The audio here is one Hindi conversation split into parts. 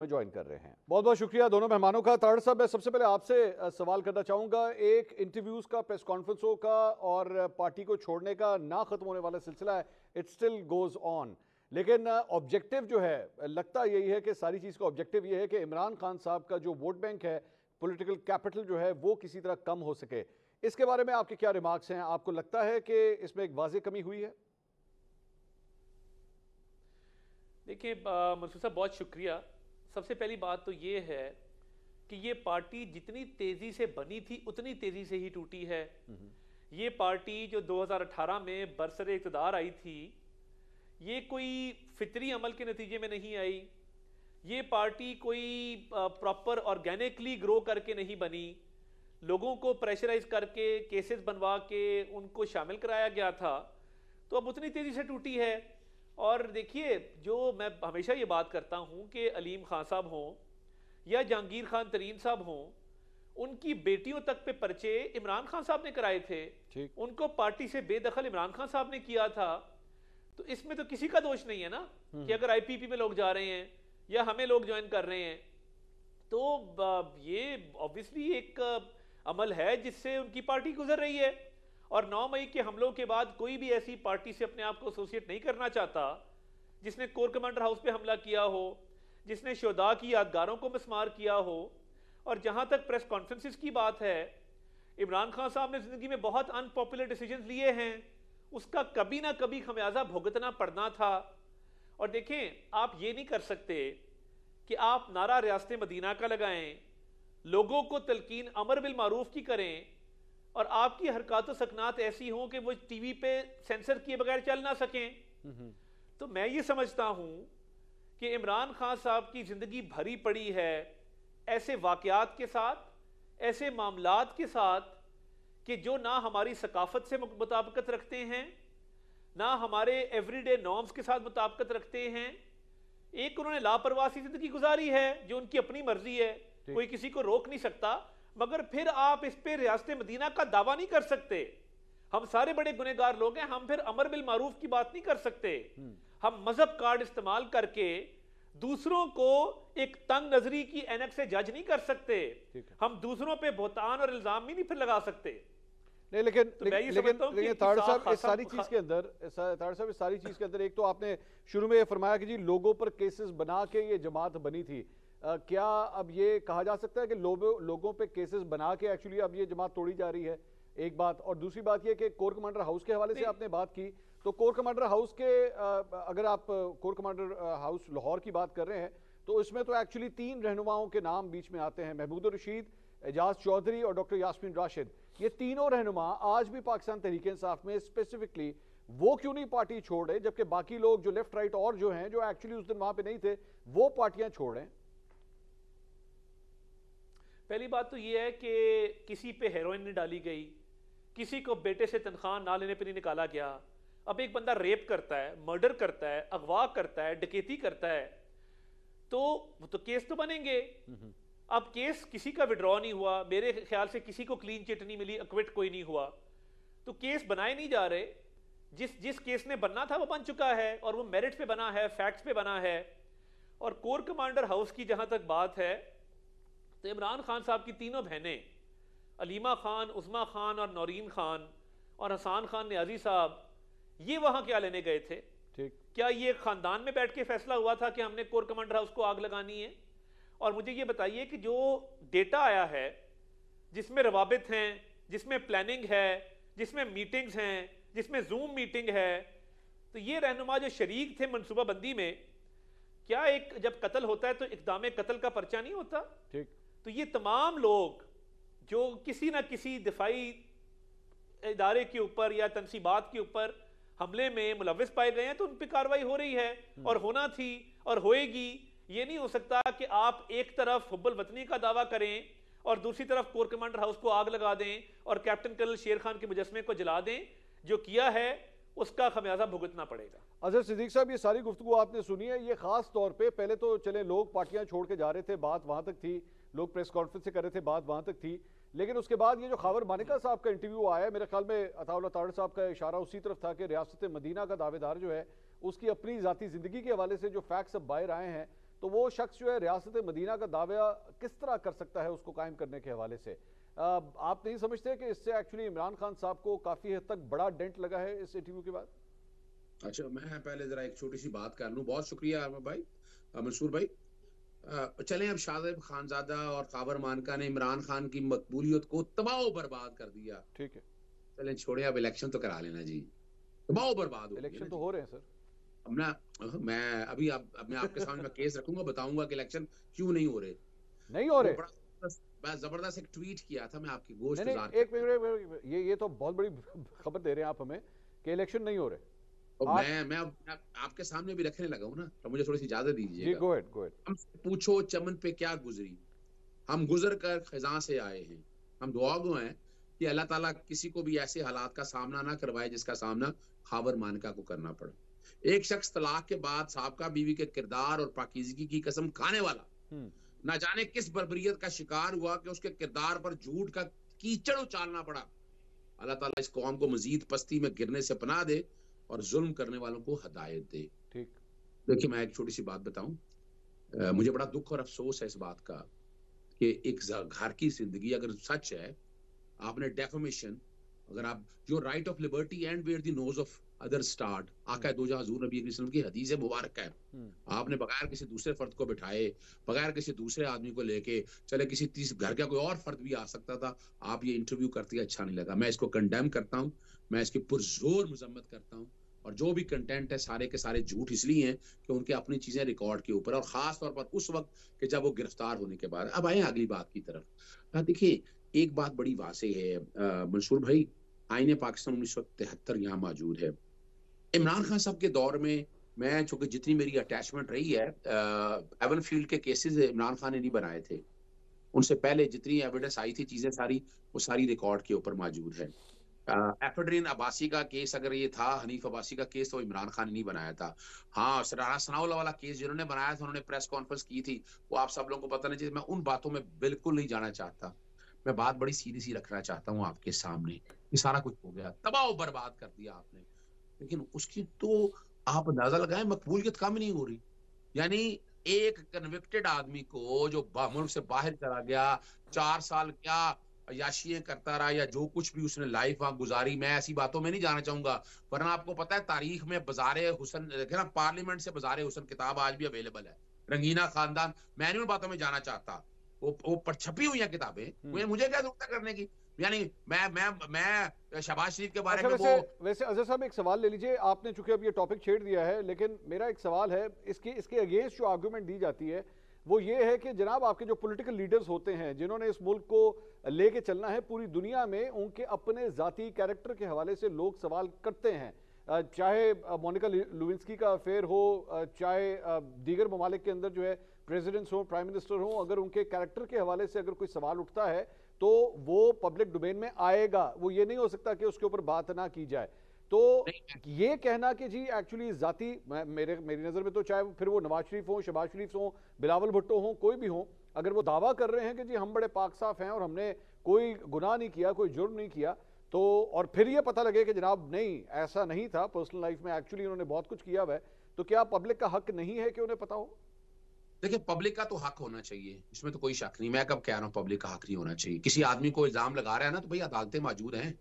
में ज्वाइन कर रहे हैं। बहुत बहुत शुक्रिया दोनों मेहमानों का। ताड़ साहब, मैं सबसे पहले आपसे सवाल करना चाहूंगा, एक इंटरव्यूज का, प्रेस कॉन्फ्रेंसों का और पार्टी को छोड़ने का ना खत्म होने वाला सिलसिला है, इट स्टिल गोज ऑन। लेकिन ऑब्जेक्टिव जो है, लगता यही है कि सारी चीज़ का ऑब्जेक्टिव ये है कि इमरान खान साहब का जो वोट बैंक है, पॉलिटिकल कैपिटल जो है, वो किसी तरह कम हो सके। इसके बारे में आपके क्या रिमार्क्स हैं? आपको लगता है कि इसमें एक वाज़ेह कमी हुई है? देखिए मंसूर साहब, बहुत शुक्रिया। सबसे पहली बात तो ये है कि ये पार्टी जितनी तेज़ी से बनी थी उतनी तेज़ी से ही टूटी है। ये पार्टी जो 2018 में बरसरे इक़्तिदार आई थी, ये कोई फितरी अमल के नतीजे में नहीं आई। ये पार्टी कोई प्रॉपर ऑर्गेनिकली ग्रो करके नहीं बनी। लोगों को प्रेशराइज करके केसेस बनवा के उनको शामिल कराया गया था, तो अब उतनी तेज़ी से टूटी है। और देखिए, जो मैं हमेशा ये बात करता हूँ कि अलीम खान साहब हों या जहांगीर खान तरीन साहब हों, उनकी बेटियों तक पे पर्चे इमरान खान साहब ने कराए थे। उनको पार्टी से बेदखल इमरान खान साहब ने किया था। तो इसमें तो किसी का दोष नहीं है ना कि अगर आईपीपी में लोग जा रहे हैं या हमें लोग ज्वाइन कर रहे हैं, तो ये ऑब्वियसली एक अमल है जिससे उनकी पार्टी गुजर रही है। और 9 मई के हमलों के बाद कोई भी ऐसी पार्टी से अपने आप को एसोसिएट नहीं करना चाहता जिसने कोर कमांडर हाउस पे हमला किया हो, जिसने शोदा की यादगारों को मिसमार किया हो। और जहां तक प्रेस कॉन्फ्रेंसिस की बात है, इमरान खान साहब ने जिंदगी में बहुत अनपॉपुलर डिसीजन लिए हैं, उसका कभी ना कभी खमियाजा भुगतना पड़ना था। और देखें, आप ये नहीं कर सकते कि आप नारा रियासत मदीना का लगाएं, लोगों को तलकीन अमर बिल मारूफ की करें और आपकी हरकत सकनात ऐसी हों कि वो टीवी पे सेंसर किए बगैर चल ना सकें। तो मैं ये समझता हूं कि इमरान खान साहब की जिंदगी भरी पड़ी है ऐसे वाकयात के साथ, ऐसे मामलात के साथ कि जो ना हमारी सकाफत से मुताबिकत रखते हैं, ना हमारे एवरीडे नॉर्म्स के साथ मुताबिकत रखते हैं। एक उन्होंने लापरवाही जिंदगी गुजारी है जो उनकी अपनी मर्जी है, कोई किसी को रोक नहीं सकता। मगर फिर आप इस पे रियासत मदीना का दावा नहीं कर सकते। हम सारे बड़े गुनहगार लोग हैं, हम फिर अमर बिल मारूफ की बात नहीं कर सकते। हम मजहब कार्ड इस्तेमाल करके दूसरों को एक तंग नजरी की ऐनक से जज नहीं कर सकते। हम दूसरों पे बोहतान और इल्जाम भी नहीं फिर लगा सकते। नहीं, लेकिन ताड़ साहब, इस सारी चीज के अंदर एक तो आपने शुरू में ये फरमाया कि जी लोगों पर केसेस बना के ये जमात बनी थी। क्या अब ये कहा जा सकता है कि लोगों पे केसेस बना के एक्चुअली अब ये जमात तोड़ी जा रही है? एक बात। और दूसरी बात ये कि कोर कमांडर हाउस के हवाले से आपने बात की, तो कोर कमांडर हाउस के अगर आप कोर कमांडर हाउस लाहौर की बात कर रहे हैं, तो इसमें तो एक्चुअली 3 रहनुमाओं के नाम बीच में आते हैं, महमूद रशीद, एजाज चौधरी और डॉक्टर यास्मीन राशिद। ये तीनों रहनुमा आज भी पाकिस्तान तहरीक इंसाफ में स्पेसिफिकली वो क्यों नहीं पार्टी छोड़ रहे, जबकि बाकी लोग जो लेफ्ट राइट और जो हैं, जो एक्चुअली उस दिन वहां पे नहीं थे, वो पार्टियां छोड़ रहे हैं? पहली बात तो यह है कि किसी पे हेरोइन नहीं डाली गई, किसी को बेटे से तनख्वाह ना लेने पे नहीं निकाला गया। अब एक बंदा रेप करता है, मर्डर करता है, अगवा करता है, डकैती करता है, तो केस तो बनेंगे। अब केस किसी का विड्रॉ नहीं हुआ, मेरे ख्याल से किसी को क्लीन चिट नहीं मिली, अक्विट कोई नहीं हुआ, तो केस बनाए नहीं जा रहे। जिस केस ने बनना था वो बन चुका है और वो मेरिट पे बना है, फैक्ट्स पे बना है। और कोर कमांडर हाउस की जहां तक बात है, तो इमरान खान साहब की तीनों बहनें, अलीमा खान, उस्मा खान और नौरीन खान और हसान खान न्याजी साहब, ये वहां क्या लेने गए थे? क्या ये खानदान में बैठ के फैसला हुआ था कि हमने कोर कमांडर हाउस को आग लगानी है? और मुझे ये बताइए कि जो डेटा आया है, जिसमें रवाबित हैं, जिसमें प्लानिंग है, जिसमें मीटिंग्स हैं, जिसमें जूम मीटिंग है, तो ये रहनुमा जो शरीक थे मनसूबाबंदी में, क्या एक जब कत्ल होता है तो इक़दाम कत्ल का पर्चा नहीं होता? तो ये तमाम लोग जो किसी ना किसी दिफाई इदारे के ऊपर या तनसीबात के ऊपर हमले में मुलविस पाए गए हैं, तो उन पर कार्रवाई हो रही है और होना थी और होएगी। ये नहीं हो सकता कि आप एक तरफ हुब्बुल वतनी का दावा करें और दूसरी तरफ कोर कमांडर हाउस को आग लगा दें और कैप्टन कर्नल शेर खान के मुजस्मे को जला दें। जो किया है उसका खमियाजा भुगतना पड़ेगा। अजहर सिद्दीक साहब, ये सारी गुफ्तगू आपने सुनी है, ये खास तौर पे पहले तो चले लोग पार्टियां छोड़ के जा रहे थे, बात वहां तक थी, लोग प्रेस कॉन्फ्रेंस से कर रहे थे, बात वहां तक थी। लेकिन उसके बाद ये जो खावर मानिका साहब का इंटरव्यू आया, मेरे ख्याल में अताउल्लाह ताड़ साहब का इशारा उसी तरफ था कि रियासत मदीना का दावेदार जो है उसकी अपनी जाती जिंदगी के हवाले से जो फैक्ट्स अब बाहर आए हैं, तो वो शख्स जो है रियासत मदीना का दावा किस तरह कर सकता है उसको कायम करने के हवाले से? आप नहीं समझते कि इससे एक्चुअली इमरान खान साहब को काफी हद तक बड़ा डेंट लगा है इस इंटरव्यू के बाद? अच्छा, मैं पहले जरा एक छोटी सी बात कर लूं। बहुत शुक्रिया अहमद भाई, मंसूर भाई। चलें, अब शाहजेब खानजादा और खाबर मानका ने इमरान खान की मकबूलियत को तबाह बर्बाद कर दिया। ठीक है, चलें छोड़े, अब इलेक्शन तो करा लेना जी। तबाह बर्बाद हो इलेक्शन तो हो रहे हैं सर। अब ना, मैं अभी मैं आपके सामने मैं केस रखूंगा, बताऊंगा कि इलेक्शन क्यों नहीं हो रहे। नहीं हो रहे? बड़ा जबरदस्त एक ट्वीट किया था मैं आपकी गोश्त। नहीं, एक मिनट, ये तो बहुत बड़ी खबर दे रहे हैं आप हमें कि इलेक्शन नहीं हो रहे। और मैं आपके सामने भी रखने लगा हूं ना, तो मुझे थोड़ी सी इजाजत दीजिएगा। Go ahead. हमसे पूछो चमन पे क्या गुजरी, हम गुजर कर खिजां से आए हैं। हम दुआगो हैं कि अल्लाह ताला किसी को भी ऐसे हालात का सामना ना करवाए जिसका सामना खाबर मानका को करना पड़े। एक शख्स तलाक के बाद साबका बीवी के किरदार और पाकीज़गी की कसम खाने वाला ना जाने किस बर्बरियत का शिकार हुआ कि उसके किरदार पर झूठ का कीचड़ उछालना पड़ा। अल्लाह ताला इस कौम को मजीद पस्ती में गिरने से पनाह दे और जुल्म करने वालों को हदायत दे। ठीक, देखिए, मैं एक छोटी सी बात बताऊं, मुझे बड़ा दुख और अफसोस है इस बात का कि एक घर की जिंदगी अगर सच है, आपने डेफमेशन, अगर आप जो right of liberty and where the nose of other start, आका दो जहां हुजूर नबी वसल्लम की हदीस मुबारक है। आपने बगैर किसी दूसरे फर्द को बिठाए, बगैर किसी दूसरे आदमी को लेके चले, किसी घर का कोई और फर्द भी आ सकता था, आप ये इंटरव्यू करती, अच्छा नहीं लगा। मैं इसको कंडेम करता हूँ, मैं इसकी पुरजोर मजम्मत करता हूँ। और जो भी कंटेंट है सारे के सारे झूठ इसलिए हैं कि उनके अपनी चीजें रिकॉर्ड के ऊपर, और खास तौर पर उस वक्त कि जब वो गिरफ्तार होने के बाद। अब आए अगली बात की तरफ। देखिए, एक बात बड़ी वाज़ेह है मंसूर भाई, आईने पाकिस्तान 1973 यहाँ मौजूद है। इमरान खान साहब के दौर में मैं, चूंकि जितनी मेरी अटैचमेंट रही है, एवन फील्ड के केसेस इमरान खान ने नहीं बनाए थे। उनसे पहले जितनी एविडेंस आई थी, चीजें सारी वो सारी रिकॉर्ड के ऊपर मौजूद है। एफेड्रिन अब्बासी का केस अगर ये था, हनीफ अब्बासी का केस, तो इमरान खान ने नहीं बनाया था। हाँ, राना सनाउल्लाह वाला केस जिन्होंने बनाया था, उन्होंने प्रेस कॉन्फ्रेंस की थी, वो आप सब लोगों को पता नहीं चाहिए। मैं उन बातों में बिल्कुल नहीं जाना चाहता। मैं बात बड़ी सीधी सी रखना चाहता हूँ आपके सामने। ये सारा कुछ हो गया, तबाह बर्बाद कर दिया आपने, लेकिन उसकी तो आप अंदाजा लगाएं, मकबूलियत कम नहीं हो रही। यानी एक कन्विक्टेड आदमी को जो मुल्क से बाहर चला गया, 4 साल क्या याशियां करता रहा, या जो कुछ भी उसने लाइफ वहां गुजारी, मैं ऐसी बातों में नहीं जाना चाहूंगा। वरना आपको पता है तारीख में बाज़ारे हुसन, देखे ना, पार्लियामेंट से बाज़ारे हुसन किताब आज भी अवेलेबल है, रंगीना खानदान। मैं नहीं उन बातों में जाना चाहता, वो पर छपी हुई हैं किताबें, मुझे क्या जरूरत है करने की। यानी मैं शहबाज शरीफ के बारे में वैसे अजहर साहब एक सवाल ले लीजिए, आपने चूंकि अब ये टॉपिक छेड़ दिया है, लेकिन मेरा एक सवाल है, इसके अगेंस्ट जो आर्गुमेंट दी जाती है वो ये है कि जनाब आपके जो पॉलिटिकल लीडर्स होते हैं जिन्होंने इस मुल्क को लेके चलना है पूरी दुनिया में, उनके अपने जाती कैरेक्टर के हवाले से लोग सवाल करते हैं। चाहे मोनिका लुविंस्की का अफेयर हो, चाहे दीगर ममालिक के अंदर जो है प्रेसिडेंट्स हो, प्राइम मिनिस्टर हो, अगर उनके कैरेक्टर के हवाले से अगर कोई सवाल उठता है तो वो पब्लिक डोमेन में आएगा। वो ये नहीं हो सकता कि उसके ऊपर बात ना की जाए। तो ये कहना कि जी एक्चुअली जाती, मेरी नज़र में तो चाहे फिर वो नवाज शरीफ हो, शहबाज शरीफ हो, बिलावल भुट्टो हो, कोई भी हो, अगर वो दावा कर रहे हैं कि जी हम बड़े पाक साफ हैं और हमने कोई गुनाह नहीं किया, कोई जुर्म नहीं किया, तो और फिर ये पता लगे कि जनाब नहीं ऐसा नहीं था, पर्सनल लाइफ में एक्चुअली उन्होंने बहुत कुछ किया हुआ है, तो क्या पब्लिक का हक नहीं है कि उन्हें पता हो? देखिए, पब्लिक का तो हक होना चाहिए, इसमें तो कोई शक नहीं। मैं कब कह रहा हूँ पब्लिक का हक नहीं होना चाहिए? किसी आदमी को इल्जाम लगा रहा है ना, तो भाई अदालतें मौजूद हैं।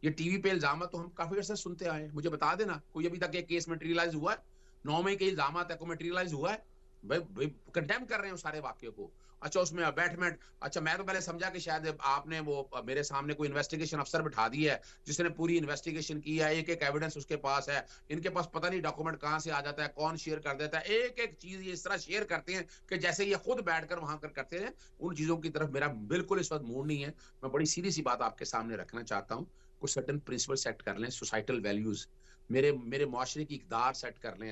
ये टीवी पे इल्जाम तो हम काफी अर्से सुनते आए हैं। मुझे बता देना कोई अभी तक ये केस मटेरियलाइज हुआ है? 9 मई के इल्जाम है, को मटेरियलाइज हुआ है? भाई कंडेम कर रहे हैं उस सारे वाक्य को। अच्छा, उसमें अबैटमेंट, अच्छा मैं तो पहले समझा कि शायद आपने वो मेरे सामने कोई इन्वेस्टिगेशन अफसर बिठा दिया है जिसने पूरी इन्वेस्टिगेशन की है, एक एक एविडेंस उसके पास है। इनके पास पता नहीं डॉक्यूमेंट कहां से आ जाता है, कौन शेयर कर देता है, एक एक चीज ये इस तरह शेयर करते हैं कि जैसे ये खुद बैठकर वहां कर करते हैं। उन चीजों की तरफ मेरा बिल्कुल इस वक्त मूड नहीं है। मैं बड़ी सीधी सी बात आपके सामने रखना चाहता हूँ। कुछ सर्टेन प्रिंसिपल सेट कर लें, सोसाइटल वैल्यूज, मेरे मुआशरे की इकदार सेट कर लें।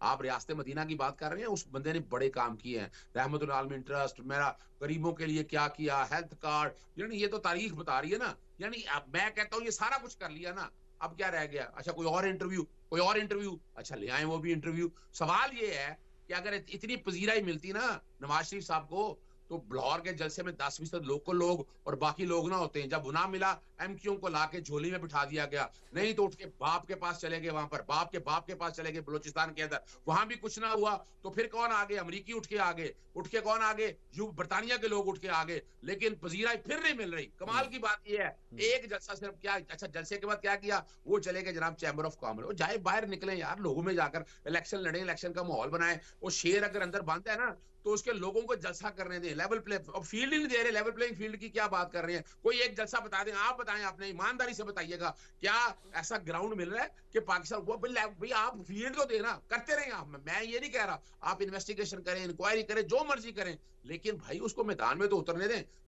आप रियासत मदीना की बात कर रहे हैं, उस बंदे ने बड़े काम किए हैं। रहमतुल आलमीन ट्रस्ट, मेरा गरीबों के लिए क्या किया, हेल्थ कार्ड, यानी ये तो तारीख बता रही है ना। यानी अब मैं कहता हूँ ये सारा कुछ कर लिया ना, अब क्या रह गया? अच्छा, कोई और इंटरव्यू, अच्छा ले आए वो भी इंटरव्यू। सवाल ये है कि अगर इतनी पजीराई मिलती ना नवाज शरीफ साहब को, तो लाहौर के जलसे में 10% लोकल लोग और बाकी लोग ना होते हैं। जब ना मिला, एमक्यू को लाके झोली में बिठा दिया गया, नहीं तो उठ के बाप के पास चले गए, वहां पर बाप के पास चले गए बलूचिस्तान के अंदर, वहां भी कुछ ना हुआ। तो फिर कौन आगे? अमरीकी उठ के कौन आगे? बर्तानिया के लोग उठ के आगे, लेकिन पजीराई फिर नहीं मिल रही। कमाल की बात यह है, एक जलसा सिर्फ क्या, अच्छा जलसे के बाद क्या किया, वो चले गए जनाब चैम्बर ऑफ कॉमर्स। वो जाए बाहर निकले यार, लोगों में जाकर इलेक्शन लड़े, इलेक्शन का माहौल बनाए। वो शेर अगर अंदर बंद है ना, तो उसके लोगों को जलसा करने दें। लेवल प्ले, अब फील्ड ही नहीं दे रहे, लेवल प्लेइंग फील्ड की क्या बात कर रहे हैं? कोई एक जलसा बता दें, आप बताएं, आपने ईमानदारी से बताइएगा, क्या ऐसा ग्राउंड मिल रहा है कि पाकिस्तान वो भाई आप फील्ड तो देना, करते रहें आप। मैं ये नहीं कह रहा, आप इन्वेस्टिगेशन करें, इंक्वायरी करें, जो मर्जी करें, लेकिन भाई उसको मैदान में तो उतरने दें।